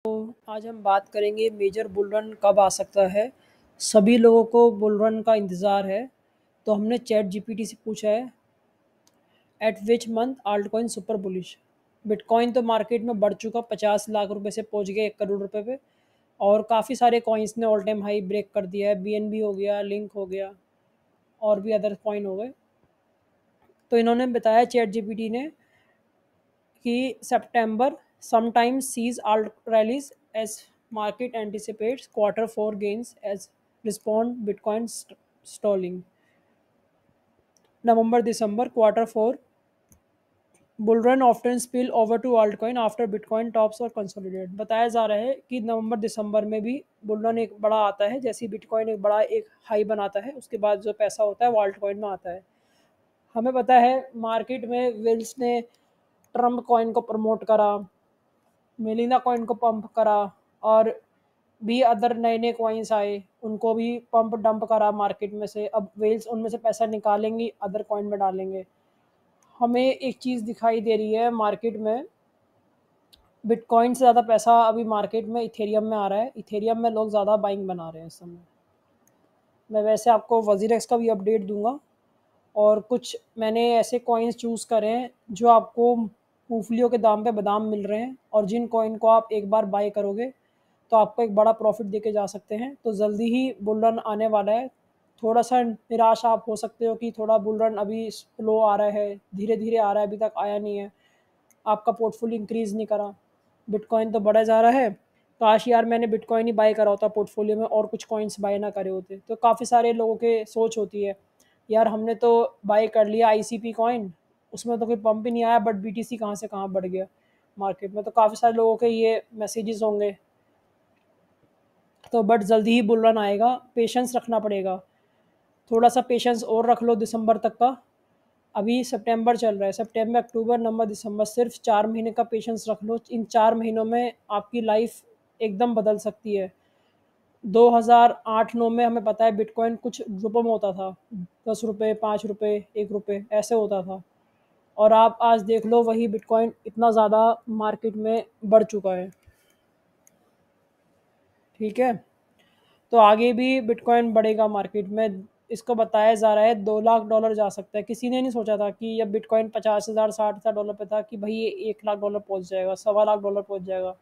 तो आज हम बात करेंगे मेजर बुल रन कब आ सकता है। सभी लोगों को बुल रन का इंतज़ार है। तो हमने चैट जीपीटी से पूछा है eight which month alt coin super bullish. Bitcoin तो मार्केट में बढ़ चुका, 50 लाख रुपए से पहुंच गया 1 करोड़ रुपए पे। और काफ़ी सारे कॉइन्स ने ऑल टाइम हाई ब्रेक कर दिया है। बीएनबी हो गया, लिंक हो गया, और भी अदर कॉइन हो गए। तो इन्होंने बताया चैट जीपीटी ने कि सितंबर sometimes sees alt rallies as market anticipates quarter four gains as respond Bitcoin stalling. November December quarter four bull run often spill over to altcoin after Bitcoin tops और consolidate। बताया जा रहा है कि नवंबर दिसंबर में भी बुल रन एक बड़ा आता है। जैसे बिटकॉइन एक बड़ा एक हाई बनाता है, उसके बाद जो पैसा होता है वो आल्ट कॉइन में आता है। हमें पता है मार्केट में विल्स ने ट्रम्प कॉइन को प्रमोट करा, मेलिना कॉइन को पंप करा, और भी अदर नए नए कॉइन्स आए, उनको भी पंप डंप करा मार्केट में से। अब वेल्स उनमें से पैसा निकालेंगी, अदर कॉइन में डालेंगे। हमें एक चीज़ दिखाई दे रही है मार्केट में, बिटकॉइन से ज़्यादा पैसा अभी मार्केट में इथेरियम में आ रहा है। इथेरियम में लोग ज़्यादा बाइंग बना रहे हैं इस समय। मैं वैसे आपको वजीरेक्स का भी अपडेट दूंगा, और कुछ मैंने ऐसे कॉइन्स चूज़ करे हैं जो आपको मूंगफलियों के दाम पे बादाम मिल रहे हैं, और जिन कॉइन को आप एक बार बाय करोगे तो आपको एक बड़ा प्रॉफिट देके जा सकते हैं। तो जल्दी ही बुल रन आने वाला है। थोड़ा सा निराश आप हो सकते हो कि थोड़ा बुल रन अभी स्लो आ रहा है, धीरे धीरे आ रहा है, अभी तक आया नहीं है, आपका पोर्टफोलियो इंक्रीज़ नहीं करा, बिटकॉइन तो बढ़ा जा रहा है। काश यार मैंने बिटकॉइन ही बाय करा होता पोर्टफोलियो में, और कुछ कॉइन्स बाय ना करे होते। तो काफ़ी सारे लोगों के सोच होती है यार हमने तो बाय कर लिया आईसीपी कॉइन, उसमें तो कोई पंप ही नहीं आया, बट बीटीसी कहाँ से कहाँ बढ़ गया मार्केट में। तो काफ़ी सारे लोगों के ये मैसेजेस होंगे। तो बट जल्दी ही बुल रन आएगा, पेशेंस रखना पड़ेगा। थोड़ा सा पेशेंस और रख लो दिसंबर तक का। अभी सितंबर चल रहा है, सितंबर अक्टूबर नवंबर दिसंबर, सिर्फ 4 महीने का पेशेंस रख लो। इन 4 महीनों में आपकी लाइफ एकदम बदल सकती है। 2008-9 में हमें पता है बिटकॉइन कुछ रुपयों में होता था, 10 रुपये, 5 रुपये, 1 रुपये ऐसे होता था। और आप आज देख लो वही बिटकॉइन इतना ज़्यादा मार्केट में बढ़ चुका है। ठीक है, तो आगे भी बिटकॉइन बढ़ेगा मार्केट में। इसको बताया जा रहा है $2 लाख जा सकता है। किसी ने नहीं सोचा था कि जब बिटकॉइन 50,000 60,000 डॉलर पे था कि भाई ये $1 लाख पहुंच जाएगा, $1.25 लाख पहुंच जाएगा।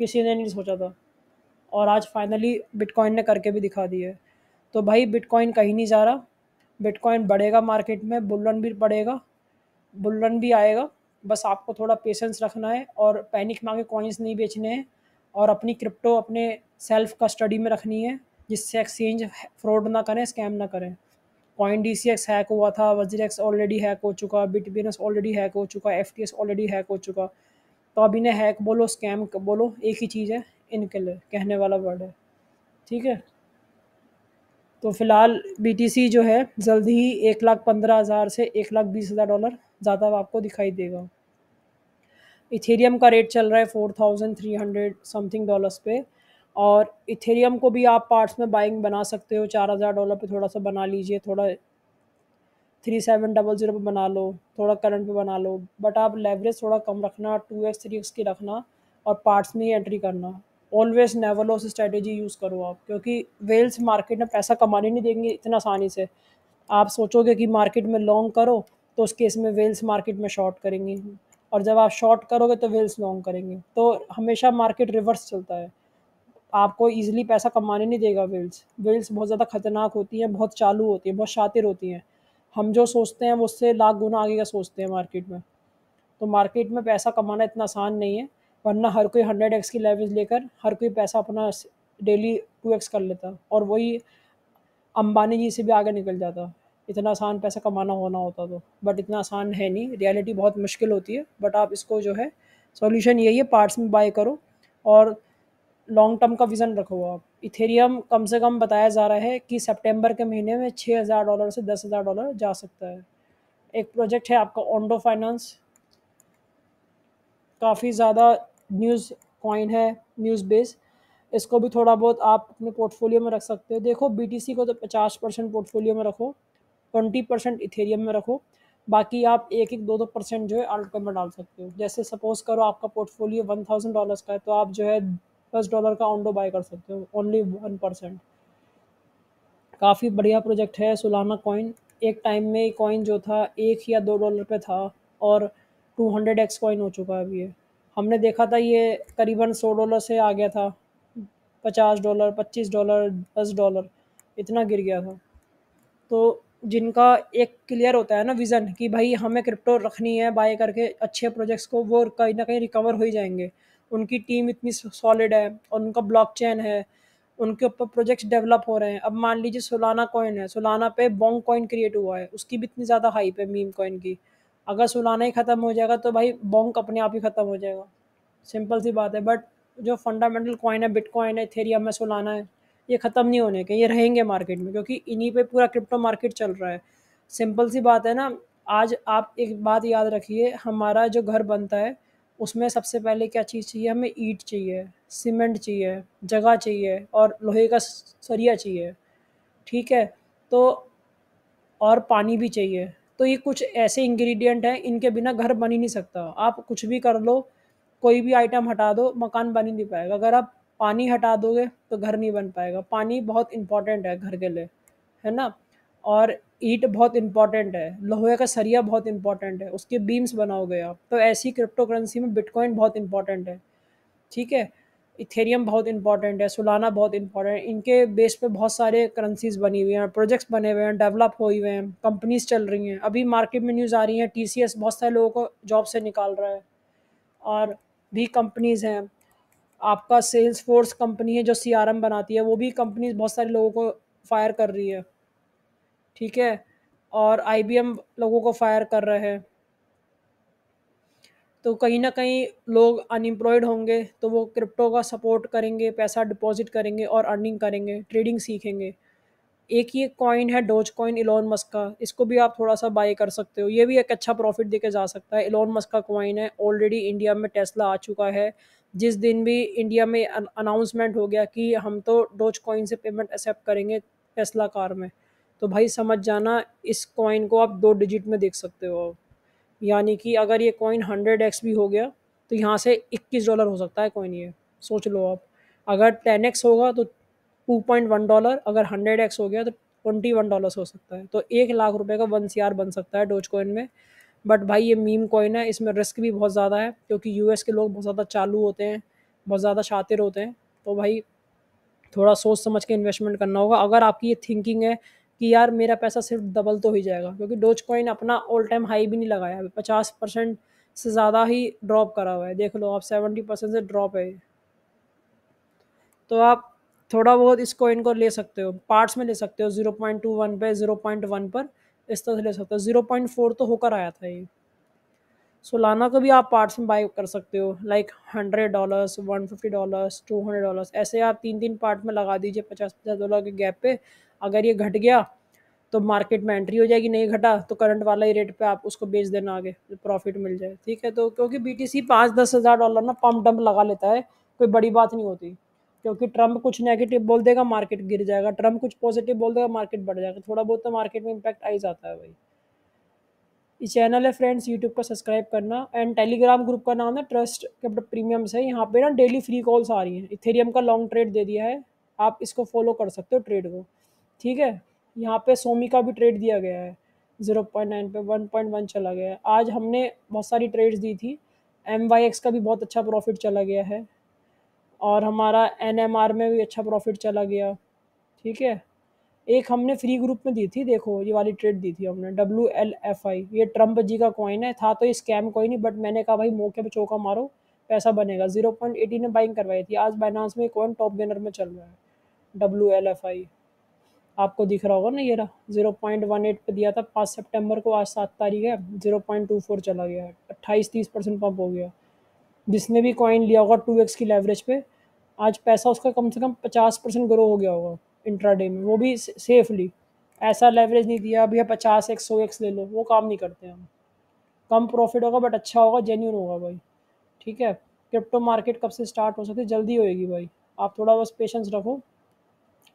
किसी ने नहीं सोचा था, और आज फाइनली बिटकॉइन ने करके भी दिखा दिया है। तो भाई बिटकॉइन कहीं नहीं जा रहा, बिटकॉइन बढ़ेगा मार्केट में, बुल रन भी बढ़ेगा, बुल रन भी आएगा। बस आपको थोड़ा पेशेंस रखना है, और पैनिक मांगे कॉइन्स नहीं बेचने हैं, और अपनी क्रिप्टो अपने सेल्फ कस्टडी में रखनी है, जिससे एक्सचेंज फ्रॉड ना करें, स्कैम ना करें। कॉइन डीसीएक्स हैक हुआ था, वजीरेक्स ऑलरेडी हैक हो चुका, बिटबीनस ऑलरेडी हैक हो चुका, एफटीएस ऑलरेडी हैक हो चुका। तो अब इन्हें हैक बोलो, स्कैम बोलो, एक ही चीज़ है इनके लिए, कहने वाला वर्ड है। ठीक है, तो फिलहाल बीटीसी जो है जल्दी ही 1,15,000 से 1,20,000 डॉलर ज़्यादा आपको दिखाई देगा। इथेरियम का रेट चल रहा है 4,300 समथिंग डॉलर्स पे, और इथेरियम को भी आप पार्ट्स में बाइंग बना सकते हो। $4,000 पे थोड़ा सा बना लीजिए, थोड़ा 3700 पे बना लो, थोड़ा करंट पे बना लो, बट आप लेवरेज थोड़ा कम रखना, 2x 3x की रखना, और पार्ट्स में ही एंट्री करना। Always never loss strategy use करो आप, क्योंकि वेल्स मार्केट में पैसा कमाने नहीं देंगे इतना आसानी से। आप सोचोगे कि मार्केट में लॉन्ग करो, तो उस केस में वेल्स मार्केट में शॉर्ट करेंगी, और जब आप शॉर्ट करोगे तो वेल्स लॉन्ग करेंगे। तो हमेशा मार्केट रिवर्स चलता है, आपको ईजिली पैसा कमाने नहीं देगा वेल्स। वेल्स बहुत ज़्यादा खतरनाक होती हैं, बहुत चालू होती हैं, बहुत शातिर होती हैं। हम जो सोचते हैं वो उससे लाख गुना आगे का सोचते हैं मार्केट में। तो मार्केट में पैसा कमाना इतना आसान नहीं है, वरना हर कोई 100x की लेवरेज लेकर हर कोई पैसा अपना डेली 2x कर लेता, और वही अंबानी जी से भी आगे निकल जाता। इतना आसान पैसा कमाना होना होता तो, बट इतना आसान है नहीं, रियलिटी बहुत मुश्किल होती है। बट आप इसको जो है सॉल्यूशन यही है, पार्ट्स में बाय करो, और लॉन्ग टर्म का विज़न रखो आप। इथेरियम कम से कम बताया जा रहा है कि सितंबर के महीने में $6,000 से $10,000 जा सकता है। एक प्रोजेक्ट है आपका ओंडो फाइनेंस, काफ़ी ज़्यादा न्यूज़ कॉइन है, न्यूज़ बेस। इसको भी थोड़ा बहुत आप अपने पोर्टफोलियो में रख सकते हो। देखो बीटीसी को तो 50% पोर्टफोलियो में रखो, 20% इथेरियम में रखो, बाकी आप 1-2% जो है अल्ट कॉइन में डाल सकते हो। जैसे सपोज़ करो आपका पोर्टफोलियो $1000 का है, तो आप जो है $10 का ओंडो बाय कर सकते हो, ओनली 1%। काफ़ी बढ़िया प्रोजेक्ट है सोलाना कॉइन। एक टाइम में ये कॉइन जो था $1 या $2 पे था, और 200x कॉइन हो चुका है अभी ये। हमने देखा था ये करीबन $100 से आ गया था, $50, $25, $10, इतना गिर गया था। तो जिनका एक क्लियर होता है ना विज़न कि भाई हमें क्रिप्टो रखनी है बाय करके अच्छे प्रोजेक्ट्स को, वो कहीं ना कहीं रिकवर हो ही जाएंगे। उनकी टीम इतनी सॉलिड है और उनका ब्लॉकचेन है, उनके ऊपर प्रोजेक्ट्स डेवलप हो रहे हैं। अब मान लीजिए सोलाना कॉइन है, सोलाना पे बोंग कॉइन क्रिएट हुआ है, उसकी भी इतनी ज़्यादा हाइप है मीम कॉइन की। अगर सोलाना ही ख़त्म हो जाएगा तो भाई बोंग अपने आप ही ख़त्म हो जाएगा, सिंपल सी बात है। बट जो फंडामेंटल कॉइन है, बिटकॉइन है, इथेरियम है, सोलाना है, ये ख़त्म नहीं होने के, ये रहेंगे मार्केट में, क्योंकि इन्हीं पे पूरा क्रिप्टो मार्केट चल रहा है। सिंपल सी बात है ना। आज आप एक बात याद रखिए, हमारा जो घर बनता है उसमें सबसे पहले क्या चीज़ चाहिए, हमें ईंट चाहिए, सीमेंट चाहिए, जगह चाहिए और लोहे का सरिया चाहिए, ठीक है। तो और पानी भी चाहिए। तो ये कुछ ऐसे इंग्रेडिएंट हैं, इनके बिना घर बन ही नहीं सकता। आप कुछ भी कर लो, कोई भी आइटम हटा दो, मकान बन ही नहीं पाएगा। अगर आप पानी हटा दोगे तो घर नहीं बन पाएगा। पानी बहुत इंपॉर्टेंट है घर के लिए, है ना। और ईंट बहुत इंपॉर्टेंट है, लोहे का सरिया बहुत इंपॉर्टेंट है, उसके बीम्स बनाओगे आप। तो ऐसी क्रिप्टो करेंसी में बिटकॉइन बहुत इंपॉर्टेंट है, ठीक है। इथेरियम बहुत इंपॉर्टेंट है, सोलाना बहुत इंपॉर्टेंट है। इनके बेस पे बहुत सारे करेंसीज बनी हुई हैं, प्रोजेक्ट्स बने हुए हैं, डेवलप हुए हुए हैं, कंपनीज चल रही हैं। अभी मार्केट में न्यूज़ आ रही है टीसीएस बहुत सारे लोगों को जॉब से निकाल रहा है, और भी कंपनीज हैं। आपका सेल्स फोर्स कंपनी है जो सीआरएम बनाती है, वो भी कंपनीज बहुत सारे लोगों को फायर कर रही है, ठीक है। और आईबीएम लोगों को फायर कर रहे हैं। तो कहीं न कहीं लोग अनएम्प्लॉयड होंगे, तो वो क्रिप्टो का सपोर्ट करेंगे, पैसा डिपॉज़िट करेंगे और अर्निंग करेंगे, ट्रेडिंग सीखेंगे। एक ये कॉइन है डोज कॉइन इलॉन मस्क का, इसको भी आप थोड़ा-सा बाय कर सकते हो। ये भी एक अच्छा प्रॉफ़िट देके जा सकता है। इलॉन मस्क का कॉइन है, ऑलरेडी इंडिया में टेस्ला आ चुका है। जिस दिन भी इंडिया में अनाउंसमेंट हो गया कि हम तो डोज कॉइन से पेमेंट एक्सेप्ट करेंगे टेस्ला कार में, तो भाई समझ जाना इस कॉइन को आप 2 डिजिट में देख सकते हो आप। यानी कि अगर ये कॉइन 100x भी हो गया, तो यहाँ से $21 हो सकता है कॉइन ये, सोच लो आप। अगर 10x होगा तो $2.1, अगर 100x हो गया तो $21 हो सकता है। तो ₹1,00,000 का 1 CR बन सकता है डोज कॉइन में। बट भाई ये मीम कॉइन है, इसमें रिस्क भी बहुत ज़्यादा है, क्योंकि यूएस के लोग बहुत ज़्यादा चालू होते हैं, बहुत ज़्यादा शातिर होते हैं। तो भाई थोड़ा सोच समझ के इन्वेस्टमेंट करना होगा। अगर आपकी ये थिंकिंग है कि यार मेरा पैसा सिर्फ डबल तो ही जाएगा, क्योंकि डोज कॉइन अपना ऑल टाइम हाई भी नहीं लगाया है, 50% से ज़्यादा ही ड्रॉप करा हुआ है। देख लो आप, 70% से ड्रॉप है। तो आप थोड़ा बहुत इस कॉइन को ले सकते हो, पार्ट्स में ले सकते हो, 0.21 पे, 0.1 पर, इस तरह से ले सकते हो। 0.4 तो होकर आया था ये। सोलाना को भी आप पार्ट्स में बाय कर सकते हो, लाइक $100, $150, $200, ऐसे आप 3-3 पार्ट में लगा दीजिए $50-50 के गैप पे। अगर ये घट गया तो मार्केट में एंट्री हो जाएगी, नहीं घटा तो करंट वाला ही रेट पे आप उसको बेच देना आगे, प्रॉफिट मिल जाए, ठीक है। तो क्योंकि बीटीसी 5-10 हज़ार डॉलर ना पम्प डंप लगा लेता है, कोई बड़ी बात नहीं होती। क्योंकि ट्रम्प कुछ नेगेटिव बोल देगा मार्केट गिर जाएगा, ट्रम्प कुछ पॉजिटिव बोल देगा मार्केट बढ़ जाएगा, थोड़ा बहुत तो मार्केट में इम्पैक्ट आ ही जाता है भाई। ये चैनल है फ्रेंड्स यूट्यूब पर, सब्सक्राइब करना। एंड टेलीग्राम ग्रुप का नाम है ट्रस्ट कैपिटल प्रीमियम से। यहाँ पे ना डेली फ्री कॉल्स आ रही हैं। इथेरियम का लॉन्ग ट्रेड दे दिया है, आप इसको फॉलो कर सकते हो ट्रेड को, ठीक है। यहाँ पे सोमी का भी ट्रेड दिया गया है, 0.9 पे 1.1 चला गया है। आज हमने बहुत सारी ट्रेड्स दी थी। MYX का भी बहुत अच्छा प्रॉफिट चला गया है, और हमारा NMR में भी अच्छा प्रॉफिट चला गया, ठीक है। एक हमने फ्री ग्रुप में दी थी, देखो ये वाली ट्रेड दी थी हमने, WLFI। ये ट्रम्प जी का कॉइन है, था तो ये स्कैम कोई नहीं, बट मैंने कहा भाई मौके पे चौका मारो, पैसा बनेगा। 0.18 में बाइंग करवाई थी। आज बाइनांस में कॉइन टॉप गेनर में चल रहा है, WLFI। आपको दिख रहा होगा ना, ये रहा, 0.18 पे दिया था 5 सितंबर को, आज 7 तारीख है, 0.24 चला गया है, 28-30% पंप हो गया। जिसने भी कॉइन लिया होगा 2x की लेवरेज पे, आज पैसा उसका कम से कम 50% ग्रो हो गया होगा इंट्राडे में, वो भी सेफली। ऐसा लेवरेज नहीं दिया भैया 50x 100x ले लो, वो काम नहीं करते हम। कम प्रॉफिट होगा बट अच्छा होगा, जेन्यून होगा भाई, ठीक है। क्रिप्टो मार्केट कब से स्टार्ट हो सकती है, जल्दी होएगी भाई, आप थोड़ा बस पेशेंस रखो,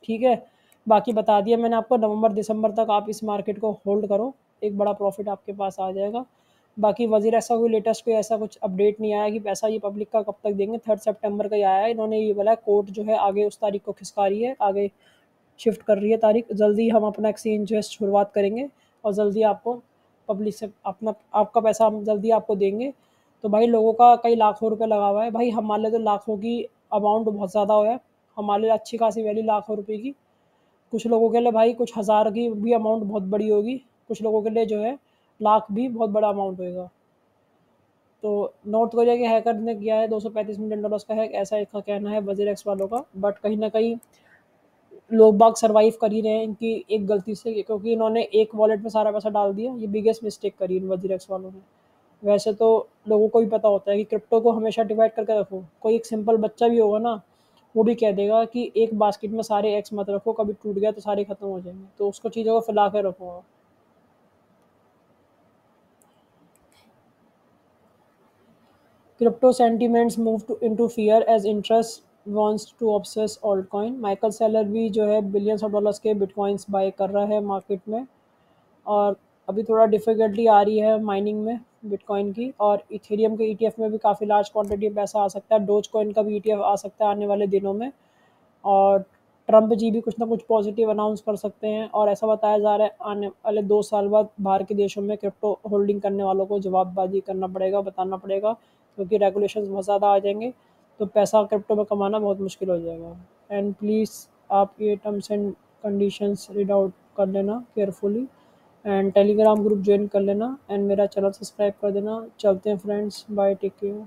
ठीक है। बाकी बता दिया मैंने आपको, नवंबर दिसंबर तक आप इस मार्केट को होल्ड करो, एक बड़ा प्रॉफिट आपके पास आ जाएगा। बाकी वज़ीर ऐसा कोई लेटेस्ट कोई ऐसा कुछ अपडेट नहीं आया कि पैसा ये पब्लिक का कब तक देंगे। 3 सितंबर का ही आया है। इन्होंने ये बोला है कोर्ट जो है आगे उस तारीख को खिसका रही है, आगे शिफ्ट कर रही है तारीख। जल्दी हम अपना एक्सचेंज जो है शुरुआत करेंगे और जल्दी आपको पब्लिक से अपना आपका पैसा हम जल्दी आपको देंगे। तो भाई लोगों का कई लाखों रुपए लगा हुआ है। भाई हमारे लिए तो लाखों की अमाउंट बहुत ज़्यादा हो है। हमारे लिए अच्छी खासी वैल्यू लाखों रुपए की। कुछ लोगों के लिए भाई कुछ हज़ार की भी अमाउंट बहुत बड़ी होगी। कुछ लोगों के लिए जो है लाख भी बहुत बड़ा अमाउंट होएगा। तो नॉर्थ कोरिया के हैकर ने किया है $235 मिलियन का हैक, ऐसा इसका कहना है वज़ीर एक्स वालों का। बट कहीं न कहीं लोग बाग सर्वाइव कर ही रहे हैं इनकी एक गलती से, क्योंकि इन्होंने एक वॉलेट में सारा पैसा डाल दिया। ये बिगेस्ट मिस्टेक करी इन वज़ीर एक्स वालों ने। वैसे तो लोगों को भी पता होता है कि क्रिप्टो को हमेशा डिवाइड करके रखो। कोई एक सिंपल बच्चा भी होगा ना, वो भी कह देगा कि एक बास्केट में सारे एक्स मत रखो, कभी टूट गया तो सारे खत्म हो जाएंगे। तो उसको चीज़ों को फैला के रखो। Crypto sentiments move into fear as interest wants to obsess altcoin। Michael Saylor भी जो है बिलियंस ऑफ डॉलर्स के बिटकॉइंस बाय कर रहा है मार्केट में। और अभी थोड़ा डिफ़िकल्टी आ रही है माइनिंग में बिटकॉइन की। और इथेरियम के ईटीएफ में भी काफ़ी लार्ज क्वांटिटी में पैसा आ सकता है। डोज कॉइन का भी ईटीएफ आ सकता है आने वाले दिनों में। और ट्रम्प जी भी कुछ ना कुछ पॉजिटिव अनाउंस कर सकते हैं। और ऐसा बताया जा रहा है आने वाले 2 साल बाद बाहर के देशों में क्रिप्टो होल्डिंग करने वालों को जवाबबाजी करना पड़ेगा, बताना पड़ेगा, क्योंकि रेगुलेशंस बहुत ज़्यादा आ जाएंगे। तो पैसा क्रिप्टो में कमाना बहुत मुश्किल हो जाएगा। एंड प्लीज़ आप ये terms and conditions read out कर लेना carefully. And Telegram group join कर लेना एंड मेरा चैनल सब्सक्राइब कर देना। चलते हैं फ्रेंड्स, बाय, टेक केयर।